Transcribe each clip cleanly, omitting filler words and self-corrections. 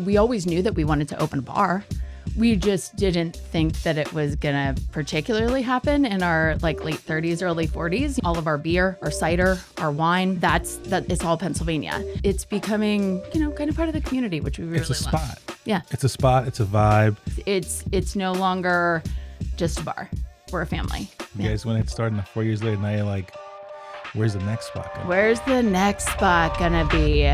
We always knew that we wanted to open a bar. We just didn't think that it was gonna particularly happen in our late 30s, early 40s. All of our beer, our cider, our wine, it's all Pennsylvania. It's becoming, kind of part of the community, which we really love. It's a spot. Yeah. It's a spot. It's a vibe. It's no longer just a bar. We're a family. You guys, when it started 4 years later, now you're like, where's the next spot gonna be? Where's the next spot gonna be?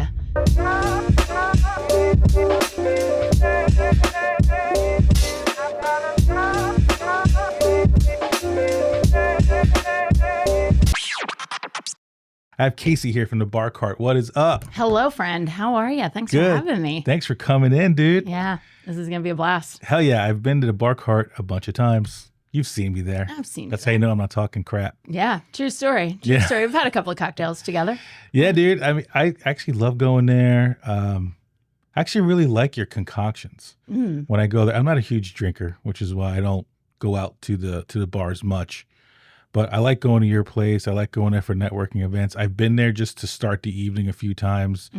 I have Kacie here from the Bar Cart. What is up? Hello, friend. How are you? Thanks Good. for having me. Thanks for coming in, dude. Yeah, this is gonna be a blast. Hell yeah, I've been to the Bar Cart a bunch of times. You've seen me there. I've seen you. That's how you know I'm not talking crap. Yeah, true story. True story. We've had a couple of cocktails together. Yeah, dude. I mean, I actually love going there. I actually really like your concoctions. When I go there, I'm not a huge drinker, which is why I don't go out to the bars much. But I like going to your place. I like going there for networking events. I've been there just to start the evening a few times.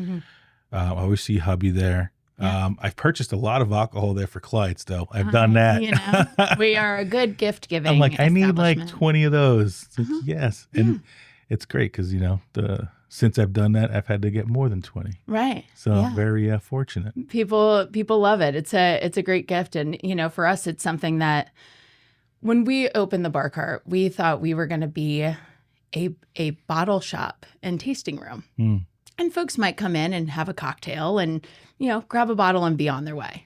I always see hubby there. Yeah. I've purchased a lot of alcohol there for clients, though. I've done that. We are a good gift giving. I'm like, I need like 20 of those. It's like, yes. And it's great because, since I've done that, I've had to get more than 20. Right. So I'm very fortunate. People love it. It's a great gift. And, for us, it's something that when we opened the Bar Cart, we thought we were going to be a bottle shop and tasting room. And folks might come in and have a cocktail and, grab a bottle and be on their way.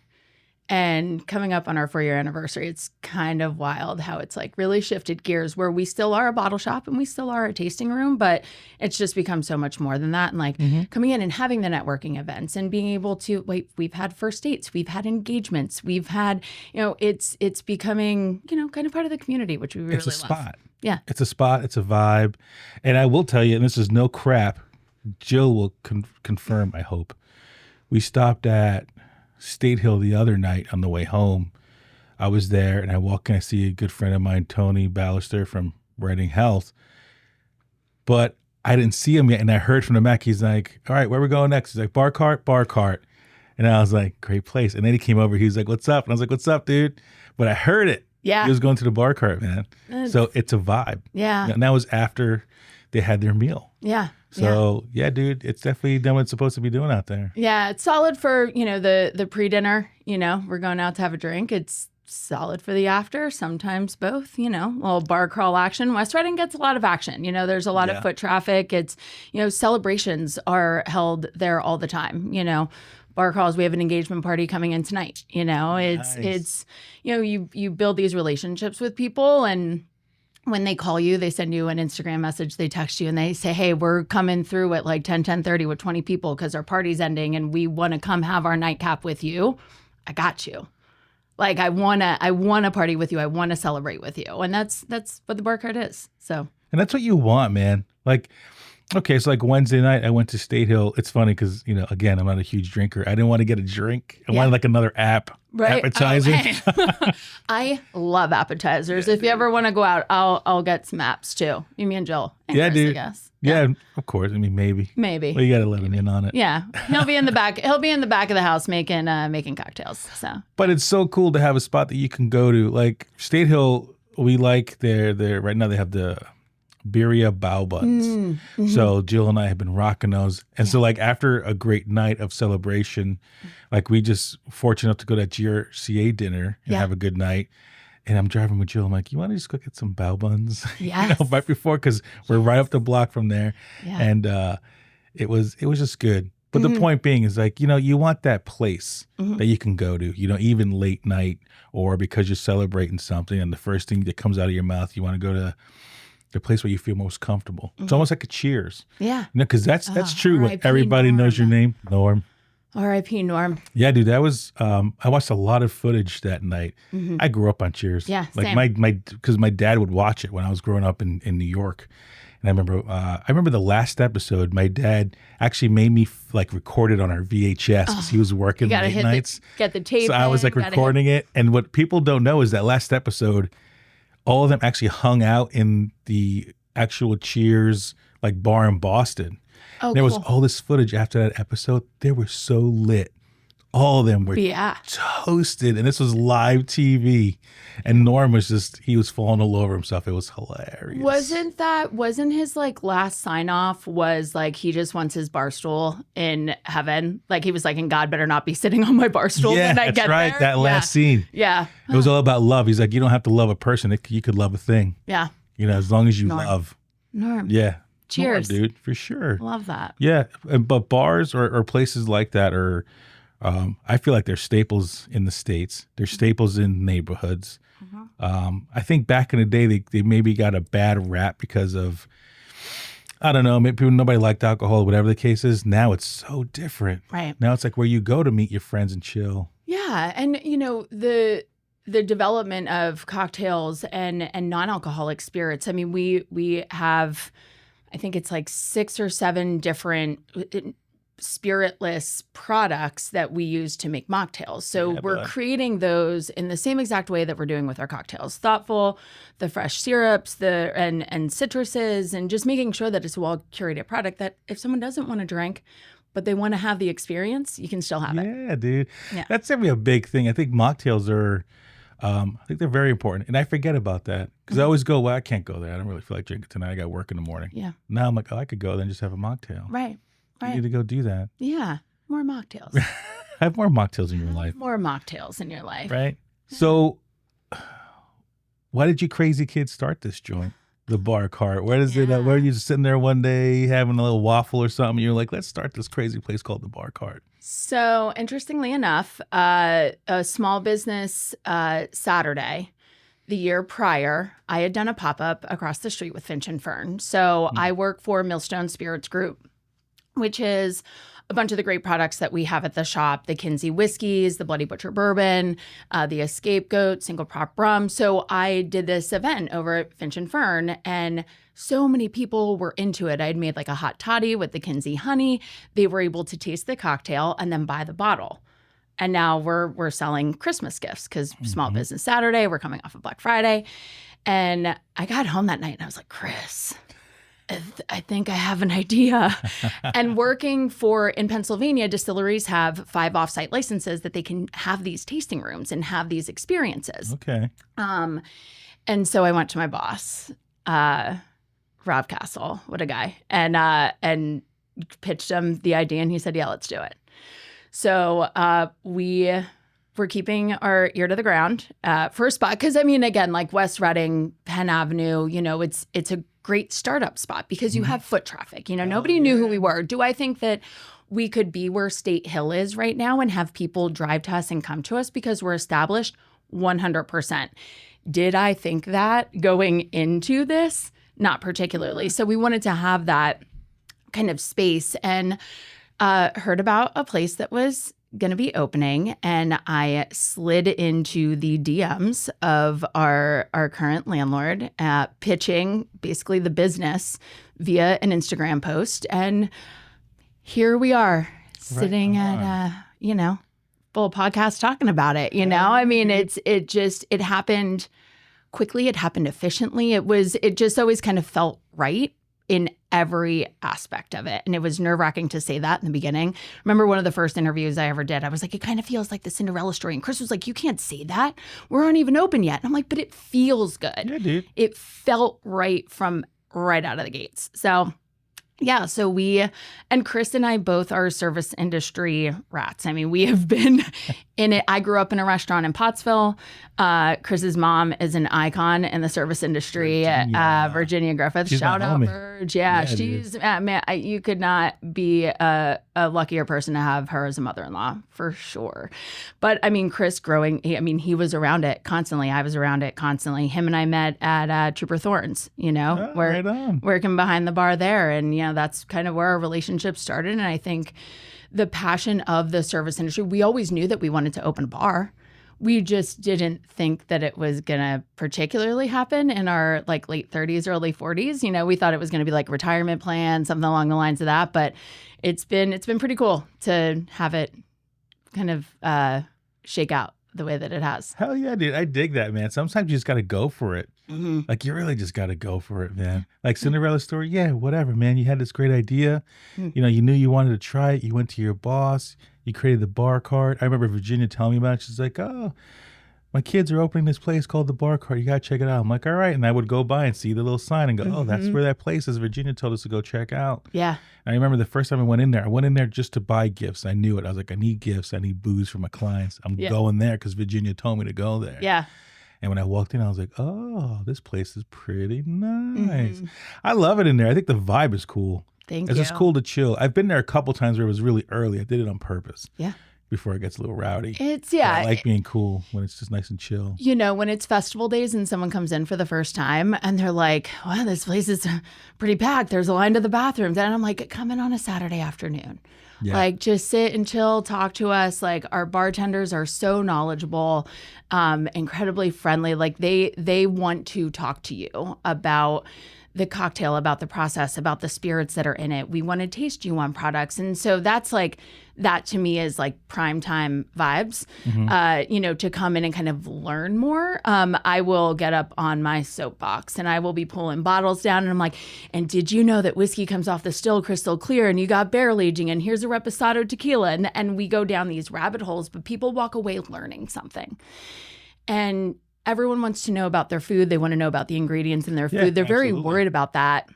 And coming up on our 4-year anniversary, it's kind of wild how it's like really shifted gears where we still are a bottle shop and we still are a tasting room, but it's just become so much more than that. And coming in and having the networking events and being able to, we've had first dates, we've had engagements, we've had, it's becoming, kind of part of the community, which we really love. It's a spot. Yeah. It's a spot. It's a vibe. And I will tell you, and this is no crap, Jill will confirm, I hope. We stopped at State Hill the other night on the way home. I was there and I walk in, I see a good friend of mine, Tony Ballister from Reading Health. But I didn't see him yet. And I heard from the back, he's like, all right, where we going next? He's like, Bar Cart, Bar Cart. And I was like, great place. And then he came over, he was like, what's up? And I was like, what's up, dude? But I heard it. Yeah. He was going to the Bar Cart, man. So it's a vibe. Yeah. And that was after they had their meal. Yeah. So yeah, dude, it's definitely done what it's supposed to be doing out there. Yeah, it's solid for, the pre-dinner, we're going out to have a drink. It's solid for the after, sometimes both, a little bar crawl action. West Reading gets a lot of action. There's a lot of foot traffic. It's, celebrations are held there all the time, Bar crawls, we have an engagement party coming in tonight, it's you build these relationships with people, and when they call you, they send you an Instagram message, they text you and they say, hey, we're coming through at 10:30 with 20 people because our party's ending and we want to come have our nightcap with you. I got you. I want to party with you. I want to celebrate with you. And that's what the Bar Cart is. So. And that's what you want, man. Okay, so Wednesday night, I went to State Hill. It's funny because, again, I'm not a huge drinker. I didn't want to get a drink. I wanted another appetizer. Oh, I love appetizers. If you ever want to go out, I'll get some apps too. Me and Jill. And yeah, Chris, dude. I guess. Yeah, of course. I mean, maybe. Well, you got to let him in on it. Yeah, he'll be in the back. He'll be in the back of the house making cocktails. So. But it's so cool to have a spot that you can go to. State Hill, we like their right now they have the birria bao buns. So Jill and I have been rocking those. And so after a great night of celebration, we just fortunate enough to go to that GRCA dinner and have a good night. And I'm driving with Jill. I'm like, you want to just go get some bao buns? Yes. Right before, because we're right up the block from there. Yeah. And it was just good. But the point being is you want that place that you can go to, even late night or because you're celebrating something and the first thing that comes out of your mouth, you want to go to the place where you feel most comfortable. It's almost like a Cheers. Yeah. Because that's true when everybody Norm. knows your name. Norm. R.I.P. Norm. Yeah, dude, that was, I watched a lot of footage that night. I grew up on Cheers. Yeah, same. my because my dad would watch it when I was growing up in New York. And I remember the last episode, my dad actually made me record it on our VHS because he was working late nights. Get the tape. So I was recording it. And what people don't know is that last episode, all of them actually hung out in the actual Cheers bar in Boston. Oh, there was cool. all this footage after that episode. They were so lit. all of them were toasted. And this was live TV. And Norm was he was falling all over himself. It was hilarious. Wasn't his like last sign off was like, he just wants his bar stool in heaven. Like he was like, and God better not be sitting on my bar stool when I get there. That's right. That last scene. Yeah. It was all about love. He's like, you don't have to love a person. You could love a thing. Yeah. You know, as long as you love. Norm. Yeah. Cheers. Norm, dude, for sure. Love that. Yeah. But bars or places like that are, I feel like they're staples in the States. They're staples in neighborhoods. I think back in the day, they maybe got a bad rap because of, I don't know, maybe nobody liked alcohol, whatever the case is. Now it's so different. Right. Now it's like where you go to meet your friends and chill. Yeah. And, you know, the development of cocktails and non-alcoholic spirits. I mean, we have, I think it's like 6 or 7 different spiritless products that we use to make mocktails. So we're creating those in the same exact way that we're doing with our cocktails. Thoughtful, the fresh syrups, and citruses, and just making sure that it's a well-curated product that if someone doesn't want to drink, but they want to have the experience, you can still have it. Yeah, dude. Yeah. That's definitely a big thing. I think mocktails are, I think they're very important. And I forget about that because I always go, well, I can't go there. I don't really feel like drinking tonight. I got work in the morning. Yeah. Now I'm like, oh, I could go there and just have a mocktail. Right. You need to go do that. Yeah. More mocktails. Have more mocktails in your life. More mocktails in your life. Right. So why did you crazy kids start this joint? The bar cart. Where is it? Where are you just sitting there one day having a little waffle or something? You're like, let's start this crazy place called the bar cart. So interestingly enough, a small business Saturday, the year prior, I had done a pop-up across the street with Finch and Fern. So I work for Millstone Spirits Group, which is a bunch of the great products that we have at the shop, the Kinsey whiskeys, the Bloody Butcher bourbon, the Escape Goat, single prop rum. So I did this event over at Finch and Fern, and so many people were into it. I'd made like a hot toddy with the Kinsey honey. They were able to taste the cocktail and then buy the bottle. And now we're selling Christmas gifts because small business Saturday, we're coming off of Black Friday. And I got home that night and I was like, Chris, I think I have an idea. And working in Pennsylvania, distilleries have 5 offsite licenses that they can have these tasting rooms and have these experiences. Okay. And so I went to my boss, Rob Castle, what a guy, and pitched him the idea, and he said, yeah, let's do it. So we're keeping our ear to the ground for a spot. Because, I mean, again, like West Reading, Penn Avenue, you know, it's a great startup spot because you have foot traffic. You know, nobody knew who we were. Do I think that we could be where State Hill is right now and have people drive to us and come to us because we're established? 100%. Did I think that going into this? Not particularly. So we wanted to have that kind of space and heard about a place that was going to be opening, and I slid into the DMs of our current landlord, pitching basically the business via an Instagram post, and here we are sitting at full podcast talking about it. You know, I mean, it happened quickly, it happened efficiently. It just always kind of felt right in every aspect of it. And it was nerve-wracking to say that in the beginning. Remember one of the first interviews I ever did, I was like, it kind of feels like the Cinderella story. And Chris was like, you can't say that. We aren't even open yet. And I'm like, but it feels good. Yeah, dude. It felt right from right out of the gates. So yeah, so and Chris and I both are service industry rats. I mean, we have been in it. I grew up in a restaurant in Pottsville. Chris's mom is an icon in the service industry, Virginia Griffith. She's Shout out, homie. Virg. Yeah, she's, man, you could not be a luckier person to have her as a mother-in-law, for sure. But I mean, Chris he was around it constantly. I was around it constantly. Him and I met at Trooper Thorns, Right on. working behind the bar there. And, that's kind of where our relationship started. And I think the passion of the service industry, we always knew that we wanted to open a bar. We just didn't think that it was going to particularly happen in our like late 30s, early 40s. We thought it was going to be like a retirement plan, something along the lines of that. But it's been pretty cool to have it kind of shake out the way that it has. Hell yeah, dude. I dig that, man. Sometimes you just got to go for it. Mm-hmm. Like, you really just got to go for it, man. Like Cinderella story, yeah, whatever, man. You had this great idea. You knew you wanted to try it. You went to your boss. You created the bar cart. I remember Virginia telling me about it. She's like, oh, my kids are opening this place called the Bar Cart. You got to check it out. I'm like, all right. And I would go by and see the little sign and go, oh, that's where that place is. Virginia told us to go check out. Yeah. And I remember the first time I went in there just to buy gifts. I knew it. I was like, I need gifts. I need booze for my clients. I'm going there because Virginia told me to go there. Yeah. And when I walked in, I was like, oh, this place is pretty nice. I love it in there. I think the vibe is cool. Thank you. It's just cool to chill. I've been there a couple times where it was really early. I did it on purpose. Yeah. Before it gets a little rowdy. But I like being cool when it's just nice and chill. You know, when it's festival days and someone comes in for the first time and they're like, wow, this place is pretty packed. There's a line to the bathrooms. And I'm like, come in on a Saturday afternoon. Yeah. Like, just sit and chill, talk to us. Like, our bartenders are so knowledgeable, incredibly friendly. Like, they want to talk to you about the cocktail, about the process, about the spirits that are in it. We want to taste you on products. And so that's like, that to me is like primetime vibes, you know, to come in and kind of learn more. I will get up on my soapbox and I will be pulling bottles down and I'm like, and did you know that whiskey comes off the still crystal clear and you got barrel aging and here's a reposado tequila. And we go down these rabbit holes, but people walk away learning something. And everyone wants to know about their food. They want to know about the ingredients in their food. Yeah, They're very absolutely. worried about that,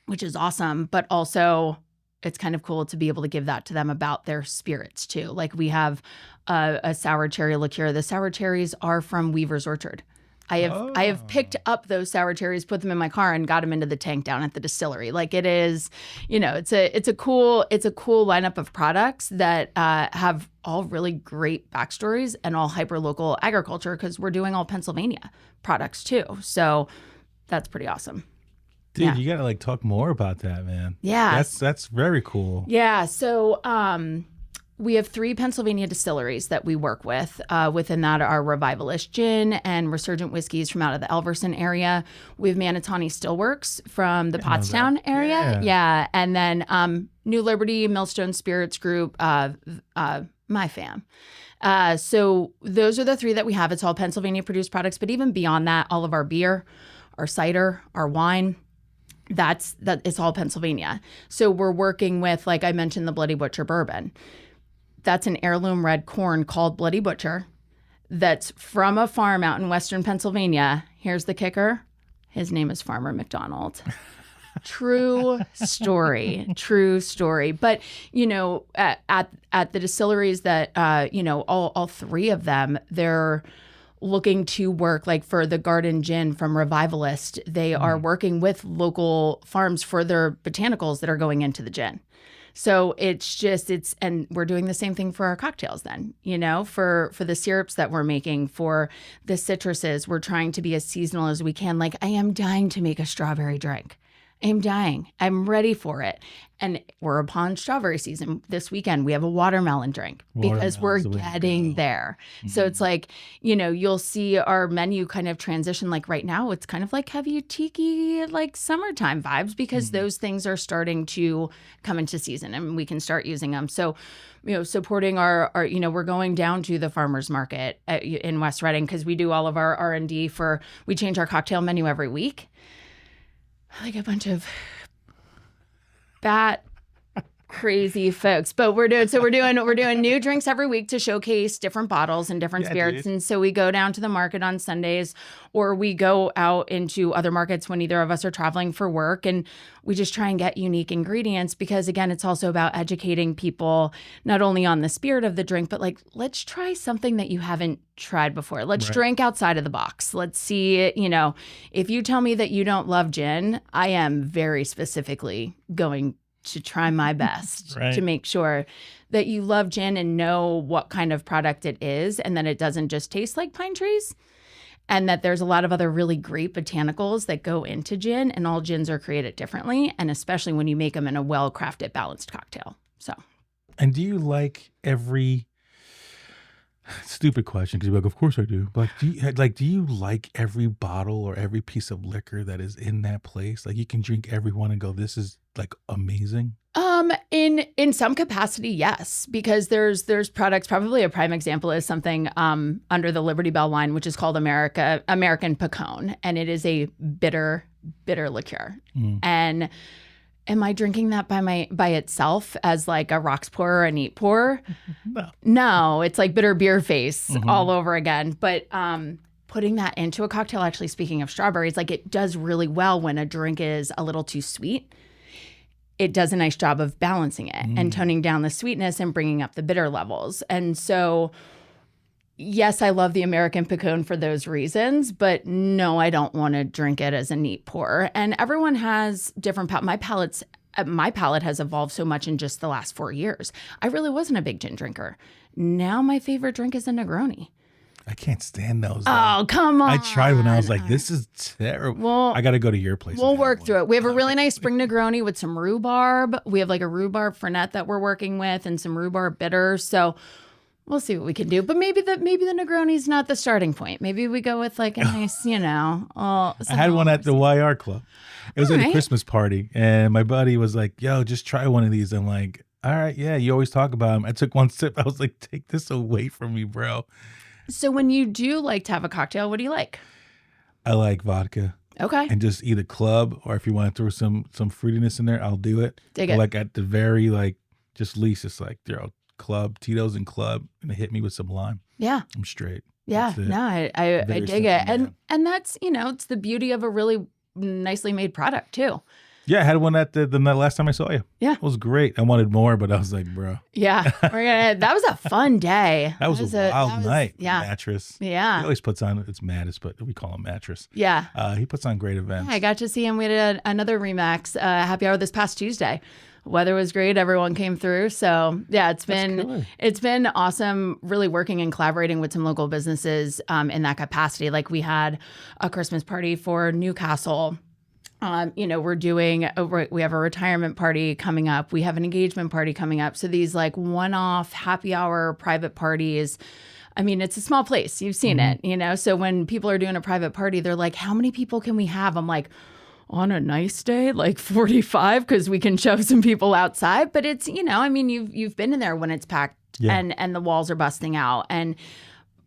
which is awesome. But also, it's kind of cool to be able to give that to them about their spirits too. Like, we have a sour cherry liqueur. The sour cherries are from Weaver's Orchard. I have picked up those sour cherries, put them in my car, and got them into the tank down at the distillery. Like, it is, you know, it's a cool lineup of products that have all really great backstories and all hyper local agriculture, because we're doing all Pennsylvania products too. So that's pretty awesome. Dude, you gotta like talk more about that, man. Yeah, that's very cool. Yeah, so we have 3 Pennsylvania distilleries that we work with. Within that are Revivalist Gin and Resurgent Whiskeys from out of the Alverson area. We have Manatawny Stillworks from the Pottstown area. Yeah. And then New Liberty, Millstone Spirits Group, my fam. So those are the 3 that we have. It's all Pennsylvania produced products. But even beyond that, all of our beer, our cider, our wine, that it's all Pennsylvania. So we're working with, like I mentioned, the Bloody Butcher bourbon. That's an heirloom red corn called Bloody Butcher that's from a farm out in Western Pennsylvania. Here's the kicker. His name is Farmer McDonald. True story. True story. But, you know, at the distilleries that, you know, all 3 of them, they're looking to work, like for the Garden Gin from Revivalist, they are working with local farms for their botanicals that are going into the gin. So and we're doing the same thing for our cocktails then, you know, for the syrups that we're making, for the citruses, we're trying to be as seasonal as we can. Like, I am dying to make a strawberry drink. I am dying. I'm ready for it. And we're upon strawberry season this weekend. We have a watermelon drink because we're getting there. Mm-hmm. So it's like, you know, you'll see our menu kind of transition. Like right now, it's kind of like heavy tiki, like summertime vibes, because those things are starting to come into season and we can start using them. So, you know, supporting our you know, we're going down to the farmer's market in West Reading because we do all of our R&D we change our cocktail menu every week. Like a bunch of crazy folks, but we're doing new drinks every week to showcase different bottles and different spirits. Dude. And so we go down to the market on Sundays, or we go out into other markets when either of us are traveling for work, and we just try and get unique ingredients, because again, it's also about educating people not only on the spirit of the drink, but like, let's try something that you haven't tried before. Let's drink outside of the box. Let's see, you know, if you tell me that you don't love gin, I am very specifically going to try my best to make sure that you love gin and know what kind of product it is, and that it doesn't just taste like pine trees, and that there's a lot of other really great botanicals that go into gin, and all gins are created differently, and especially when you make them in a well-crafted, balanced cocktail. So, and do you like every stupid question, because you're like, of course I do, but do you like every bottle or every piece of liquor that is in that place? Like, you can drink every one and go, this is like amazing? In some capacity, yes, because there's products. Probably a prime example is something under the Liberty Bell line, which is called American Picon, and it is a bitter liqueur. And Am I drinking that by itself as like a rocks pour or a neat pour? No, it's like bitter beer face all over again. But putting that into a cocktail, actually, speaking of strawberries, like it does really well when a drink is a little too sweet. It does a nice job of balancing it and toning down the sweetness and bringing up the bitter levels. And so, yes, I love the American Picon for those reasons, but no, I don't want to drink it as a neat pour. And everyone has different my palate has evolved so much in just the last 4 years. I really wasn't a big gin drinker. Now my favorite drink is a Negroni. I can't stand those. Oh, come on. I tried when I was like, this is terrible. Well, I got to go to your place. We'll work through it. We have a really nice spring Negroni with some rhubarb. We have like a rhubarb fernet that we're working with and some rhubarb bitters. So we'll see what we can do. But maybe the Negroni's not the starting point. Maybe we go with like a nice, I had one at the YR Club. It was at a Christmas party. And my buddy was like, yo, just try one of these. I'm like, all right, yeah, you always talk about them. I took one sip. I was like, take this away from me, bro. So when you do like to have a cocktail, what do you like? I like vodka. Okay. And just either club, or if you want to throw some fruitiness in there, I'll do it. Dig it. Like at the very just least, it's like club, Tito's and club, and they hit me with some lime. Yeah. I'm straight. Yeah. No, I dig it. And that's, it's the beauty of a really nicely made product too. Yeah, I had one at the last time I saw you. Yeah. It was great. I wanted more, but I was like, bro. Yeah. That was a fun day. That was a wild night. Yeah. Mattress. Yeah. He always puts on, it's Mattis, but we call him Mattress. Yeah. He puts on great events. Yeah, I got to see him. We had another Remax happy hour this past Tuesday. Weather was great. Everyone came through. So yeah, it's been awesome really working and collaborating with some local businesses in that capacity. Like we had a Christmas party for Newcastle. We have a retirement party coming up. We have an engagement party coming up. So these like one-off happy hour private parties, I mean, it's a small place. You've seen it, So when people are doing a private party, they're like, how many people can we have? I'm like, on a nice day, like 45, because we can shove some people outside. But it's, you've been in there when it's packed and the walls are busting out.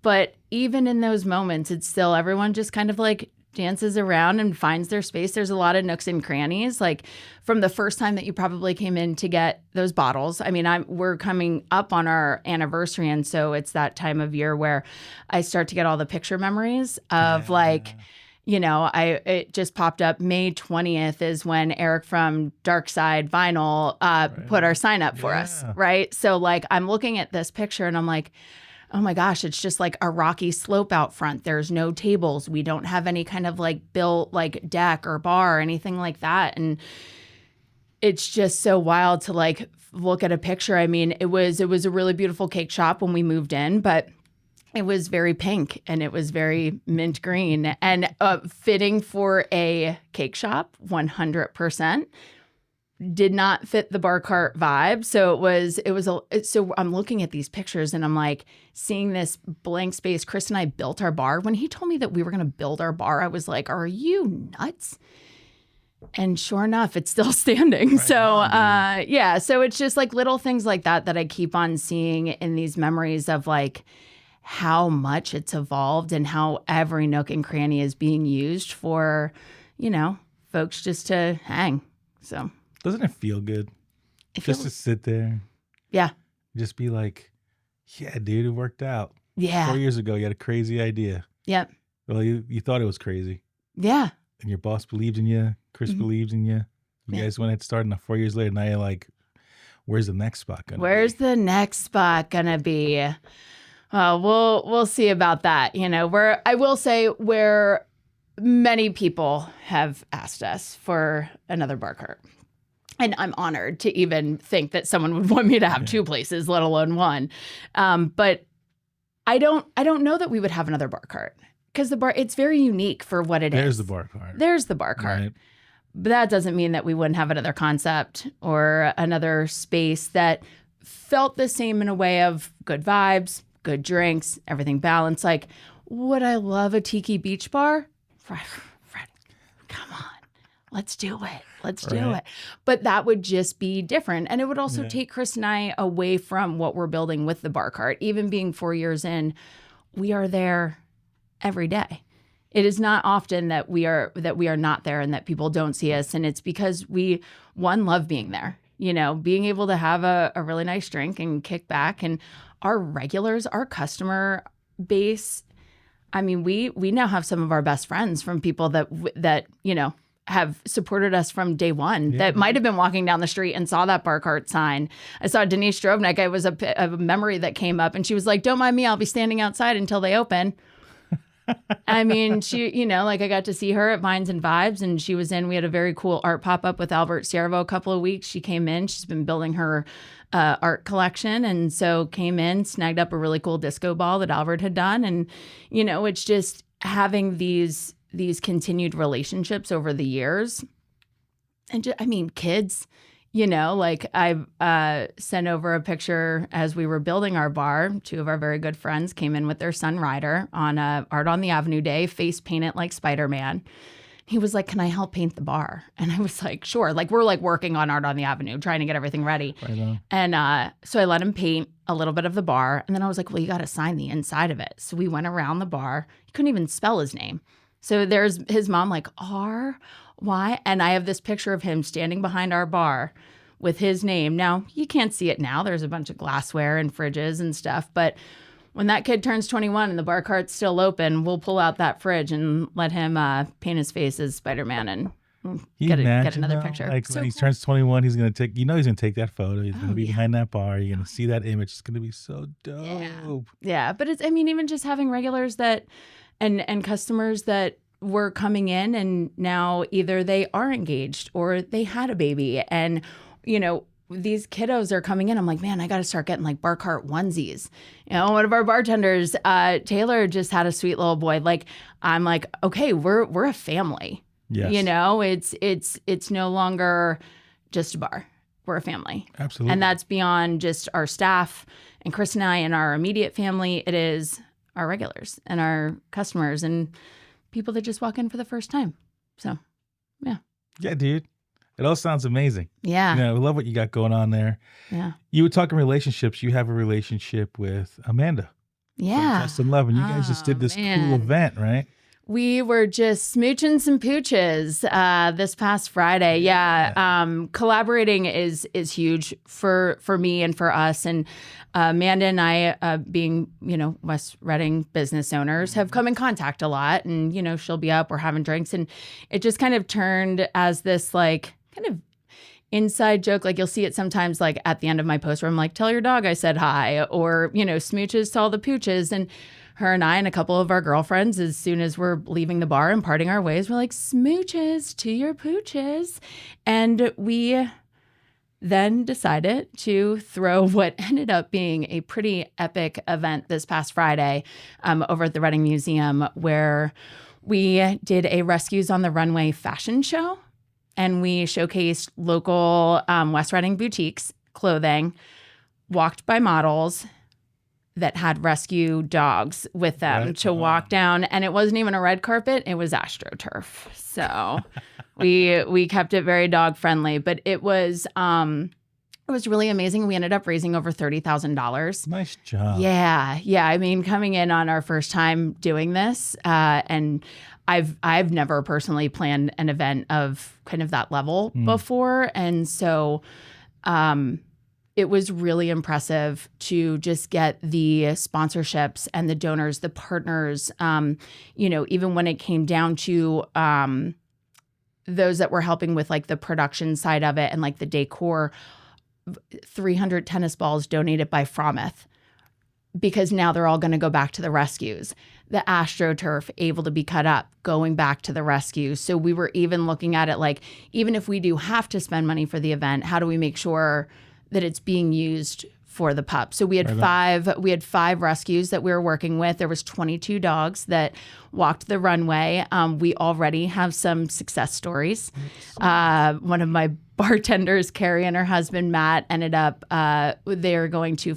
But even in those moments, it's still everyone just kind of like dances around and finds their space. There's a lot of nooks and crannies. Like from the first time that you probably came in to get those bottles. I mean, we're coming up on our anniversary. And so it's that time of year where I start to get all the picture memories of it just popped up. May 20th is when Eric from Dark Side Vinyl put our sign up for us. Right. So like I'm looking at this picture and I'm like, oh my gosh, it's just like a rocky slope out front. There's no tables. We don't have any kind of like built like deck or bar or anything like that. And it's just so wild to like look at a picture. I mean, it was a really beautiful cake shop when we moved in, but it was very pink and it was very mint green and fitting for a cake shop, 100%. Did not fit the bar cart vibe. So I'm looking at these pictures and I'm like seeing this blank space. Chris and I built our bar. When he told me that we were going to build our bar, I was like, are you nuts? And sure enough, it's still standing. Right. So it's just like little things like that I keep on seeing in these memories of like how much it's evolved and how every nook and cranny is being used for, folks just to hang. So. Doesn't it feel good just to sit there? Yeah. Just be like, yeah, dude, it worked out. Yeah. 4 years ago, you had a crazy idea. Yep. Well, you thought it was crazy. Yeah. And your boss believed in you. Chris believes in you. You guys went ahead and started. Now 4 years later, now you're like, where's the next spot going to be? Where's the next spot going to be? We'll see about that. I will say where many people have asked us for another bar cart. And I'm honored to even think that someone would want me to have two places, let alone one. But I don't know that we would have another bar cart because the bar, it's very unique for what it is. There's the bar cart. There's the bar cart. Right. But that doesn't mean that we wouldn't have another concept or another space that felt the same in a way of good vibes, good drinks, everything balanced. Like, would I love a tiki beach bar? Fred, come on. Let's do it. Let's do it. But that would just be different. And it would also take Chris and I away from what we're building with the bar cart. Even being 4 years in, we are there every day. It is not often that we are not there and that people don't see us. And it's because we, one, love being there, being able to have a really nice drink and kick back. And our regulars, our customer base, I mean, we now have some of our best friends from people that have supported us from day one, that might have been walking down the street and saw that bar cart sign. I saw Denise Strovnik. It was a memory that came up, and she was like, "Don't mind me, I'll be standing outside until they open." I mean, she, I got to see her at Vines and Vibes, and we had a very cool art pop-up with Albert Ciervo a couple of weeks. She came in, she's been building her art collection, and so came in, snagged up a really cool disco ball that Albert had done. And, it's just having these continued relationships over the years. And kids, I sent over a picture as we were building our bar. Two of our very good friends came in with their son Ryder on Art on the Avenue day, face painted like Spider-Man. He was like, "Can I help paint the bar?" And I was like, "Sure." We're working on Art on the Avenue, trying to get everything ready. Right on. And so I let him paint a little bit of the bar. And then I was like, "Well, you got to sign the inside of it." So we went around the bar. He couldn't even spell his name. So there's his mom like, "R-Y?" And I have this picture of him standing behind our bar with his name. Now, you can't see it now. There's a bunch of glassware and fridges and stuff. But when that kid turns 21 and the bar cart's still open, we'll pull out that fridge and let him paint his face as Spider-Man and get another picture. When he turns 21, he's going to take, he's going to take that photo. He's going to be behind that bar. You're going to see that image. It's going to be so dope. Yeah. But it's, even just having regulars that, and customers that were coming in and now either they are engaged or they had a baby, and, these kiddos are coming in. I'm like, man, I got to start getting bar cart onesies. One of our bartenders, Taylor, just had a sweet little boy. I'm like, okay, we're a family. Yes. It's no longer just a bar. We're a family. Absolutely. And that's beyond just our staff and Chris and I and our immediate family. It is our regulars and our customers and people that just walk in for the first time. So, yeah. Yeah, dude. It all sounds amazing. Yeah. I love what you got going on there. Yeah. You were talking relationships. You have a relationship with Amanda. Yeah. Just in Love. And you guys just did this cool event, right? We were just smooching some pooches this past Friday. Yeah. Collaborating is huge for me and for us. And Amanda and I, being, West Reading business owners, have come in contact a lot. And, she'll be up, we're having drinks. And it just kind of turned as this kind of inside joke. You'll see it sometimes at the end of my post where I'm like, "Tell your dog I said hi," or, smooches to all the pooches. And her and I and a couple of our girlfriends, as soon as we're leaving the bar and parting our ways, we're like, "Smooches to your pooches." And we then decided to throw what ended up being a pretty epic event this past Friday over at the Reading Museum, where we did a Rescues on the Runway fashion show. And we showcased local West Reading boutiques, clothing, walked by models that had rescue dogs with them to walk down. And it wasn't even a red carpet, it was AstroTurf. So we kept it very dog friendly, but it was really amazing. We ended up raising over $30,000. Nice job. Yeah. Coming in on our first time doing this, and I've never personally planned an event of kind of that level before. And so it was really impressive to just get the sponsorships and the donors, the partners, even when it came down to those that were helping with the production side of it and the decor. 300 tennis balls donated by Frometh, because now they're all going to go back to the rescues. The AstroTurf able to be cut up, going back to the rescue. So we were even looking at it even if we do have to spend money for the event, how do we make sure that it's being used for the pup? So we had five rescues that we were working with. There was 22 dogs that walked the runway. We already have some success stories. One of my bartenders, Carrie, and her husband, Matt, ended up, they're going to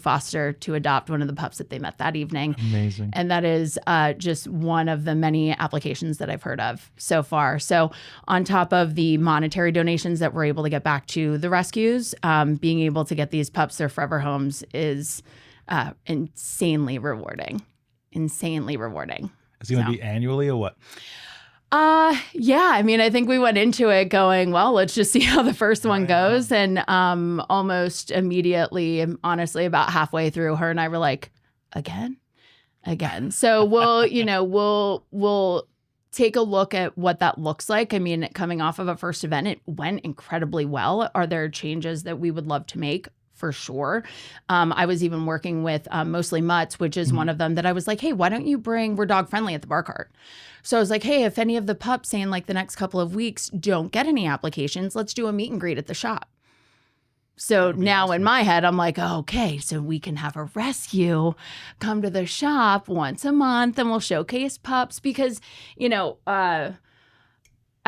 adopt one of the pups that they met that evening. Amazing. And that is just one of the many applications that I've heard of so far. So on top of the monetary donations that we're able to get back to the rescues, being able to get these pups their forever homes is insanely rewarding. Is it going to be annually or what? Yeah. I mean, I think we went into it going, well, let's just see how the first one goes. And almost immediately, honestly, about halfway through, her and I were like, again. So we'll take a look at what that looks like. I mean, coming off of a first event, it went incredibly well. Are there changes that we would love to make? For sure. I was even working with Mostly Mutts, which is one of them that I was like, hey, why don't you we're dog friendly at the bar cart. So I was like, hey, if any of the pups say in like the next couple of weeks don't get any applications, let's do a meet and greet at the shop. So now awesome. In my head, I'm like, oh, okay, so we can have a rescue come to the shop once a month and we'll showcase pups because, I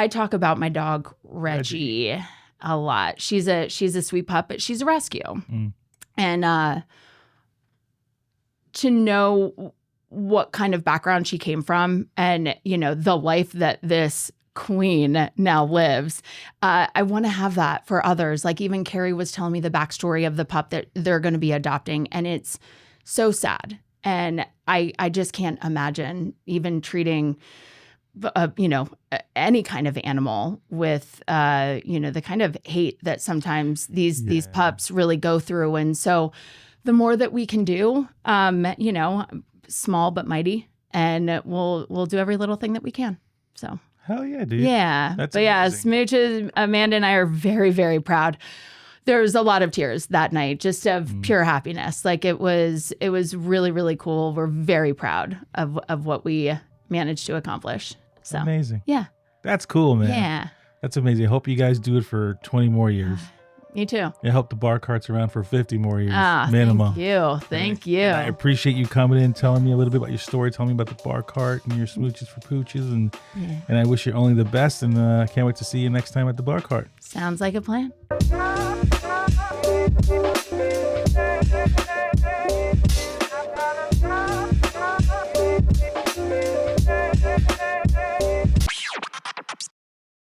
talk about my dog, Reggie. A lot. She's a sweet pup, but she's a rescue. And to know what kind of background she came from and, the life that this queen now lives, I want to have that for others. Like even Carrie was telling me the backstory of the pup that they're going to be adopting. And it's so sad. And I just can't imagine even treating any kind of animal with, the kind of hate that sometimes these pups really go through. And so the more that we can do, small but mighty, and we'll do every little thing that we can. So. Hell yeah, dude. Yeah. That's but amazing. Smooches, Amanda and I are very, very proud. There was a lot of tears that night, just of pure happiness. Like it was really, really cool. We're very proud of what we managed to accomplish. So amazing. Yeah. That's cool, man. Yeah. That's amazing. I hope you guys do it for 20 more years. Me too. I hope the bar cart's around for 50 more years minimum. Thank you. And I appreciate you coming in, telling me a little bit about your story, telling me about the bar cart and your smooches for pooches. And I wish you only the best. And I can't wait to see you next time at the bar cart. Sounds like a plan.